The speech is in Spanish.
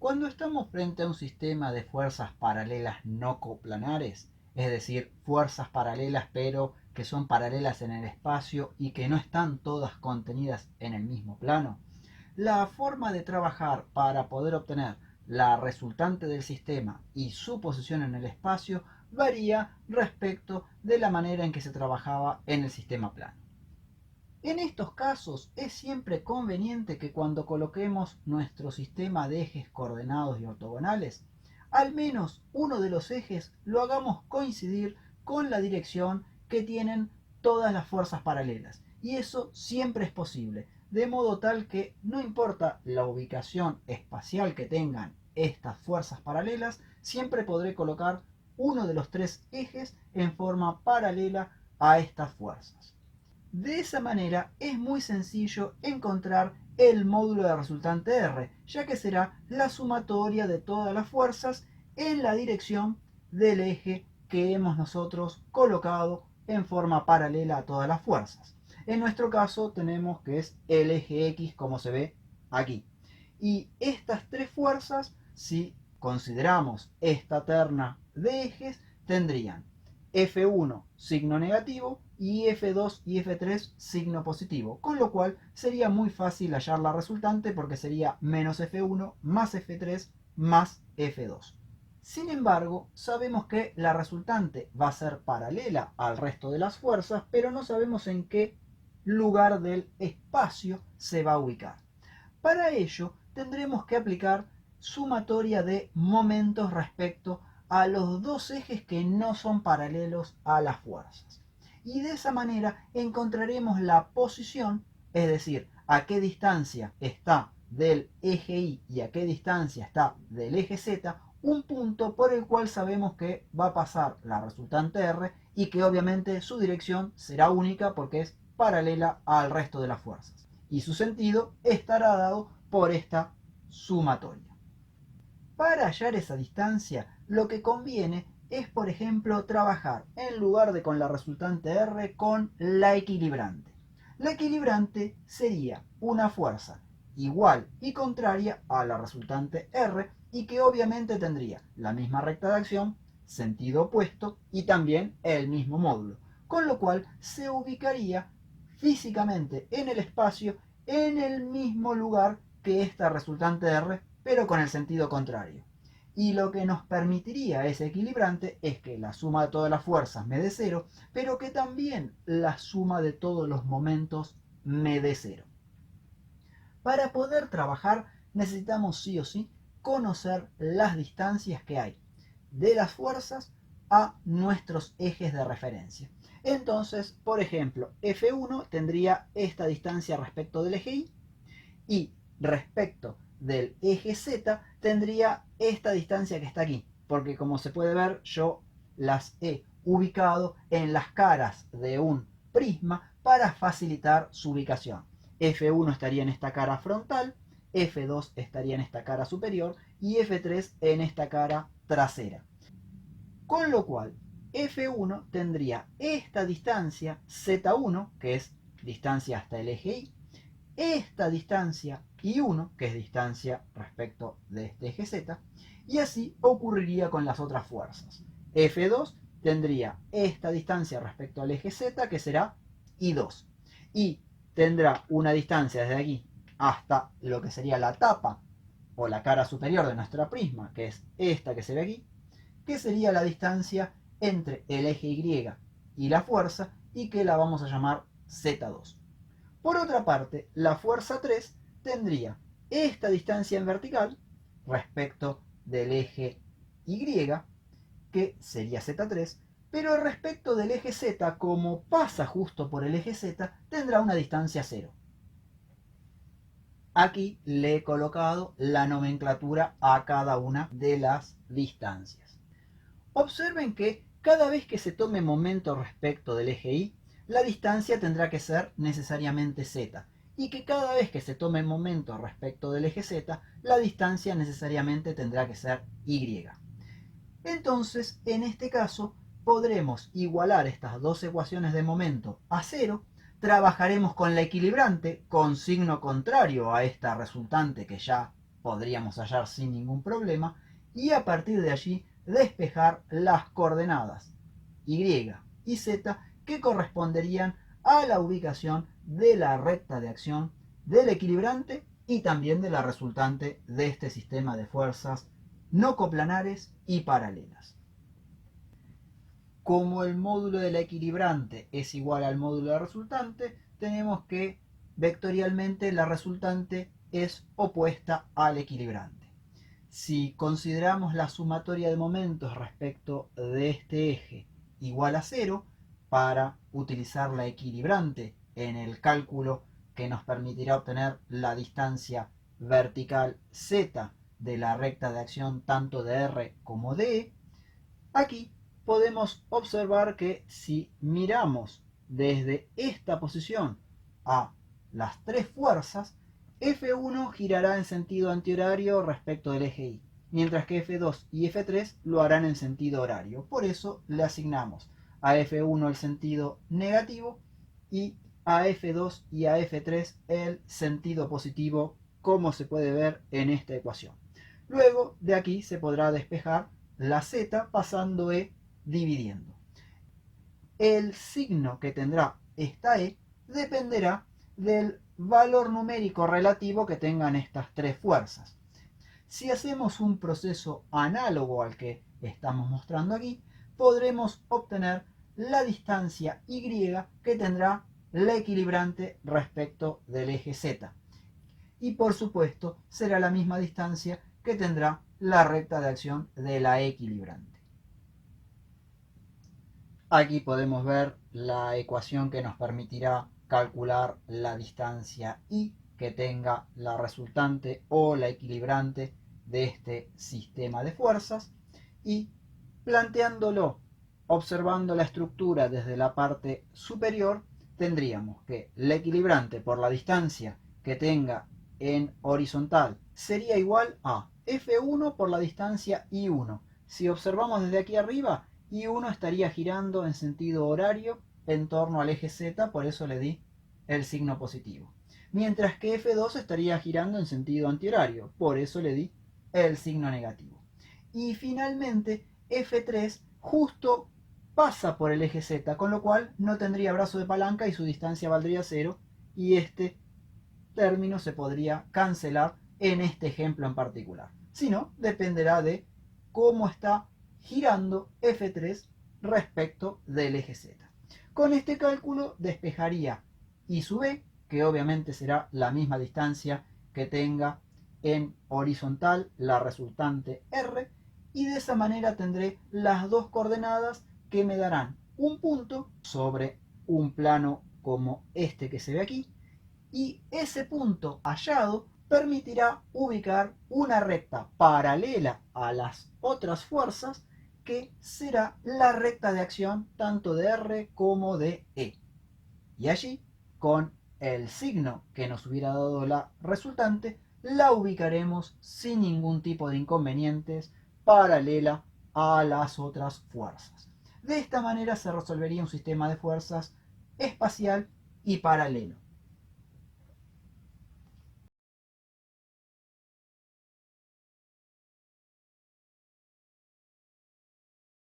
Cuando estamos frente a un sistema de fuerzas paralelas no coplanares, es decir, fuerzas paralelas pero que son paralelas en el espacio y que no están todas contenidas en el mismo plano, la forma de trabajar para poder obtener la resultante del sistema y su posición en el espacio varía respecto de la manera en que se trabajaba en el sistema plano. En estos casos es siempre conveniente que cuando coloquemos nuestro sistema de ejes coordenados y ortogonales, al menos uno de los ejes lo hagamos coincidir con la dirección que tienen todas las fuerzas paralelas. Y eso siempre es posible, de modo tal que no importa la ubicación espacial que tengan estas fuerzas paralelas, siempre podré colocar uno de los tres ejes en forma paralela a estas fuerzas. De esa manera es muy sencillo encontrar el módulo de resultante R, ya que será la sumatoria de todas las fuerzas en la dirección del eje que hemos nosotros colocado en forma paralela a todas las fuerzas. En nuestro caso tenemos que es el eje X como se ve aquí. Y estas tres fuerzas, si consideramos esta terna de ejes, tendrían F1 signo negativo y F2 y F3 signo positivo, con lo cual sería muy fácil hallar la resultante porque sería menos F1 más F3 más F2. Sin embargo, sabemos que la resultante va a ser paralela al resto de las fuerzas, pero no sabemos en qué lugar del espacio se va a ubicar. Para ello, tendremos que aplicar sumatoria de momentos respecto a los dos ejes que no son paralelos a las fuerzas. Y de esa manera encontraremos la posición, es decir, a qué distancia está del eje Y y a qué distancia está del eje Z, un punto por el cual sabemos que va a pasar la resultante R y que obviamente su dirección será única porque es paralela al resto de las fuerzas. Y su sentido estará dado por esta sumatoria. Para hallar esa distancia, lo que conviene es, por ejemplo, trabajar en lugar de con la resultante R con la equilibrante. La equilibrante sería una fuerza igual y contraria a la resultante R y que obviamente tendría la misma recta de acción, sentido opuesto y también el mismo módulo, con lo cual se ubicaría físicamente en el espacio en el mismo lugar que esta resultante R, pero con el sentido contrario. Y lo que nos permitiría ese equilibrante es que la suma de todas las fuerzas me dé cero, pero que también la suma de todos los momentos me dé cero. Para poder trabajar necesitamos sí o sí conocer las distancias que hay de las fuerzas a nuestros ejes de referencia. Entonces, por ejemplo, F1 tendría esta distancia respecto del eje Y y respecto del eje Z tendría esta distancia que está aquí, porque como se puede ver yo las he ubicado en las caras de un prisma para facilitar su ubicación. F1 estaría en esta cara frontal, F2 estaría en esta cara superior y F3 en esta cara trasera. Con lo cual, F1 tendría esta distancia Z1, que es distancia hasta el eje Y, esta distancia I1, que es distancia respecto de este eje Z, y así ocurriría con las otras fuerzas. F2 tendría esta distancia respecto al eje Z, que será I2, y tendrá una distancia desde aquí hasta lo que sería la tapa o la cara superior de nuestra prisma, que es esta que se ve aquí, que sería la distancia entre el eje Y y la fuerza, y que la vamos a llamar Z2. Por otra parte, la fuerza 3 tendría esta distancia en vertical respecto del eje Y, que sería Z3, pero respecto del eje Z, como pasa justo por el eje Z, tendrá una distancia 0. Aquí le he colocado la nomenclatura a cada una de las distancias. Observen que cada vez que se tome momento respecto del eje Y, la distancia tendrá que ser necesariamente z, y que cada vez que se tome momento respecto del eje z, la distancia necesariamente tendrá que ser y. Entonces, en este caso, podremos igualar estas dos ecuaciones de momento a cero, trabajaremos con la equilibrante con signo contrario a esta resultante que ya podríamos hallar sin ningún problema, y a partir de allí despejar las coordenadas y y z que corresponderían a la ubicación de la recta de acción del equilibrante y también de la resultante de este sistema de fuerzas no coplanares y paralelas. Como el módulo de la equilibrante es igual al módulo de la resultante, tenemos que vectorialmente la resultante es opuesta al equilibrante. Si consideramos la sumatoria de momentos respecto de este eje igual a 0, para utilizar la equilibrante en el cálculo que nos permitirá obtener la distancia vertical z de la recta de acción tanto de R como de E, aquí podemos observar que si miramos desde esta posición a las tres fuerzas, F1 girará en sentido antihorario respecto del eje Y, mientras que F2 y F3 lo harán en sentido horario. Por eso le asignamos a F1 el sentido negativo y a F2 y a F3 el sentido positivo, como se puede ver en esta ecuación. Luego de aquí se podrá despejar la z pasando E dividiendo. El signo que tendrá esta E dependerá del valor numérico relativo que tengan estas tres fuerzas. Si hacemos un proceso análogo al que estamos mostrando aquí, podremos obtener la distancia Y que tendrá la equilibrante respecto del eje Z. Y por supuesto será la misma distancia que tendrá la recta de acción de la equilibrante. Aquí podemos ver la ecuación que nos permitirá calcular la distancia Y que tenga la resultante o la equilibrante de este sistema de fuerzas, y planteándolo observando la estructura desde la parte superior, tendríamos que la equilibrante por la distancia que tenga en horizontal sería igual a F1 por la distancia I1. Si observamos desde aquí arriba, I1 estaría girando en sentido horario en torno al eje Z, por eso le di el signo positivo. Mientras que F2 estaría girando en sentido antihorario, por eso le di el signo negativo. Y finalmente F3 justo pasa por el eje Z, con lo cual no tendría brazo de palanca y su distancia valdría 0, y este término se podría cancelar en este ejemplo en particular. Si no, dependerá de cómo está girando F3 respecto del eje Z. Con este cálculo despejaría I sub E, que obviamente será la misma distancia que tenga en horizontal la resultante R, y de esa manera tendré las dos coordenadas que me darán un punto sobre un plano como este que se ve aquí, y ese punto hallado permitirá ubicar una recta paralela a las otras fuerzas que será la recta de acción tanto de R como de E. Y allí, con el signo que nos hubiera dado la resultante, la ubicaremos sin ningún tipo de inconvenientes paralela a las otras fuerzas. De esta manera se resolvería un sistema de fuerzas espacial y paralelo.